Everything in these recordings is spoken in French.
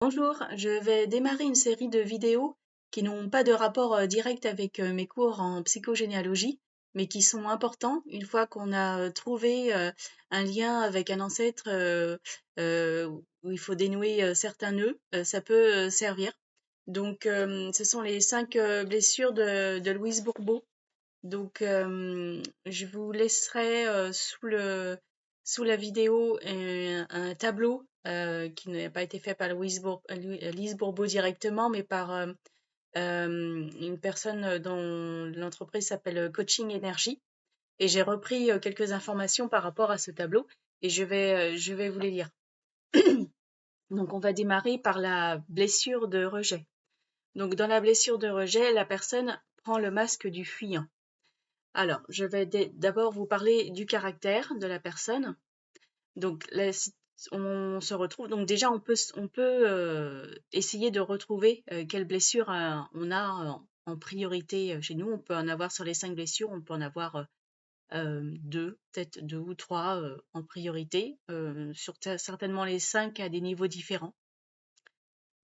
Bonjour, je vais démarrer une série de vidéos qui n'ont pas de rapport direct avec mes cours en psychogénéalogie, mais qui sont importants une fois qu'on a trouvé un lien avec un ancêtre où il faut dénouer certains nœuds, ça peut servir. Donc, ce sont les 5 blessures de Louise Bourbeau. Donc, je vous laisserai sous la vidéo un tableau qui n'a pas été fait par Lise Bourbeau directement, mais par une personne dont l'entreprise s'appelle Coaching Énergie. Et j'ai repris quelques informations par rapport à ce tableau et je vais vous les lire. Donc, on va démarrer par la blessure de rejet. Donc, dans la blessure de rejet, la personne prend le masque du fuyant. Alors, je vais d'abord vous parler du caractère de la personne. Donc, là, on se retrouve. Donc, déjà, on peut essayer de retrouver quelles blessures on a en priorité chez nous. On peut en avoir sur les 5 blessures, on peut en avoir 2, peut-être 2 ou 3 en priorité, certainement les 5 à des niveaux différents.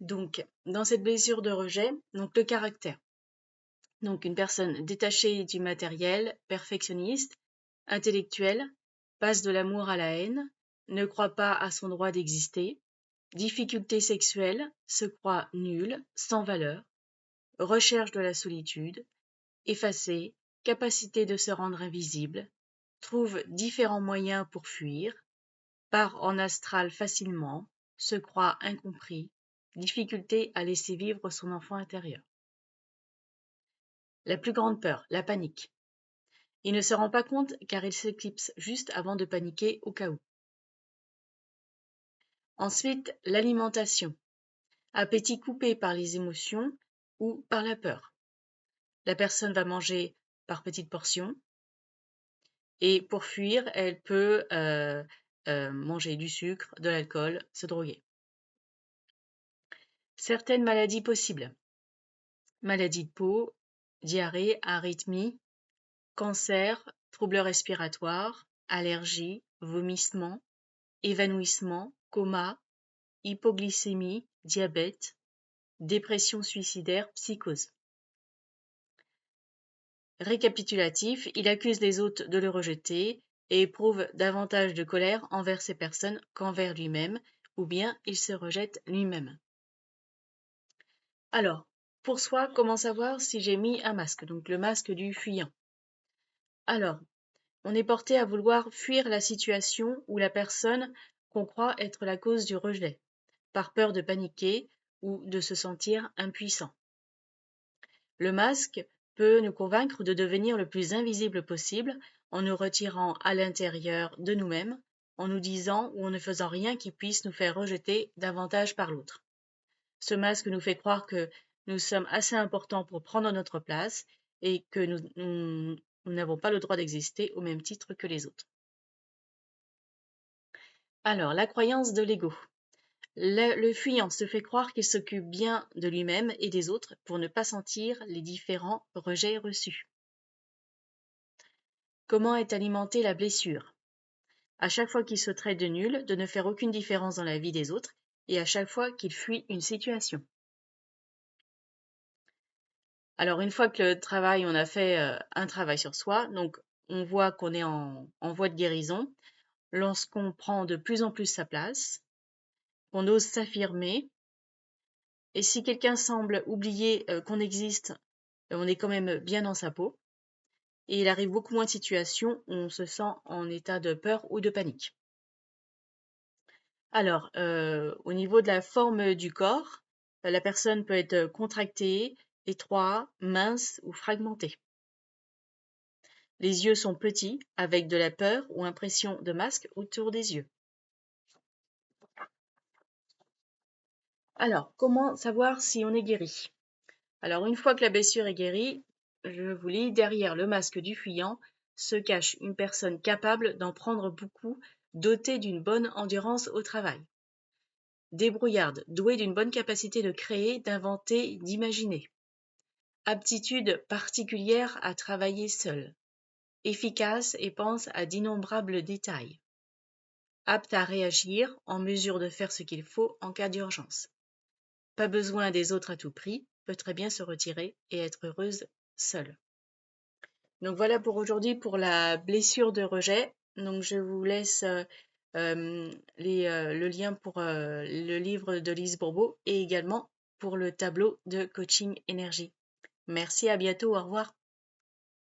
Donc, dans cette blessure de rejet, donc le caractère. Donc, une personne détachée du matériel, perfectionniste, intellectuelle, passe de l'amour à la haine, ne croit pas à son droit d'exister, difficulté sexuelle, se croit nulle, sans valeur, recherche de la solitude, effacée, capacité de se rendre invisible, trouve différents moyens pour fuir, part en astral facilement, se croit incompris, difficulté à laisser vivre son enfant intérieur. La plus grande peur, la panique. Il ne se rend pas compte car il s'éclipse juste avant de paniquer au cas où. Ensuite, l'alimentation. Appétit coupé par les émotions ou par la peur. La personne va manger par petites portions et pour fuir, elle peut manger du sucre, de l'alcool, se droguer. Certaines maladies possibles. Maladies de peau, diarrhée, arythmie, cancer, troubles respiratoires, allergies, vomissements, évanouissement, coma, hypoglycémie, diabète, dépression suicidaire, psychose. Récapitulatif, il accuse les autres de le rejeter et éprouve davantage de colère envers ces personnes qu'envers lui-même, ou bien il se rejette lui-même. Alors, pour soi, comment savoir si j'ai mis un masque, donc le masque du fuyant? Alors, on est porté à vouloir fuir la situation ou la personne qu'on croit être la cause du rejet, par peur de paniquer ou de se sentir impuissant. Le masque peut nous convaincre de devenir le plus invisible possible en nous retirant à l'intérieur de nous-mêmes, en nous disant ou en ne faisant rien qui puisse nous faire rejeter davantage par l'autre. Ce masque nous fait croire que nous sommes assez importants pour prendre notre place et que nous n'avons pas le droit d'exister au même titre que les autres. Alors, la croyance de l'ego. Le fuyant se fait croire qu'il s'occupe bien de lui-même et des autres pour ne pas sentir les différents rejets reçus. Comment est alimentée la blessure? À chaque fois qu'il se traite de nul, de ne faire aucune différence dans la vie des autres, et à chaque fois qu'il fuit une situation. Alors une fois que on a fait un travail sur soi, donc on voit qu'on est en voie de guérison, lorsqu'on prend de plus en plus sa place, qu'on ose s'affirmer, et si quelqu'un semble oublier qu'on existe, on est quand même bien dans sa peau, et il arrive beaucoup moins de situations où on se sent en état de peur ou de panique. Alors, au niveau de la forme du corps, la personne peut être contractée, étroite, mince ou fragmentée. Les yeux sont petits, avec de la peur ou impression de masque autour des yeux. Alors, comment savoir si on est guéri? Alors, une fois que la blessure est guérie, je vous lis, derrière le masque du fuyant se cache une personne capable d'en prendre beaucoup, dotée d'une bonne endurance au travail. Débrouillarde, douée d'une bonne capacité de créer, d'inventer, d'imaginer. Aptitude particulière à travailler seule. Efficace et pense à d'innombrables détails. Apte à réagir, en mesure de faire ce qu'il faut en cas d'urgence. pas besoin des autres à tout prix, peut très bien se retirer et être heureuse seule. Donc voilà pour aujourd'hui pour la blessure de rejet. Donc je vous laisse le lien pour le livre de Lise Bourbeau et également pour le tableau de coaching énergie. Merci, à bientôt, au revoir.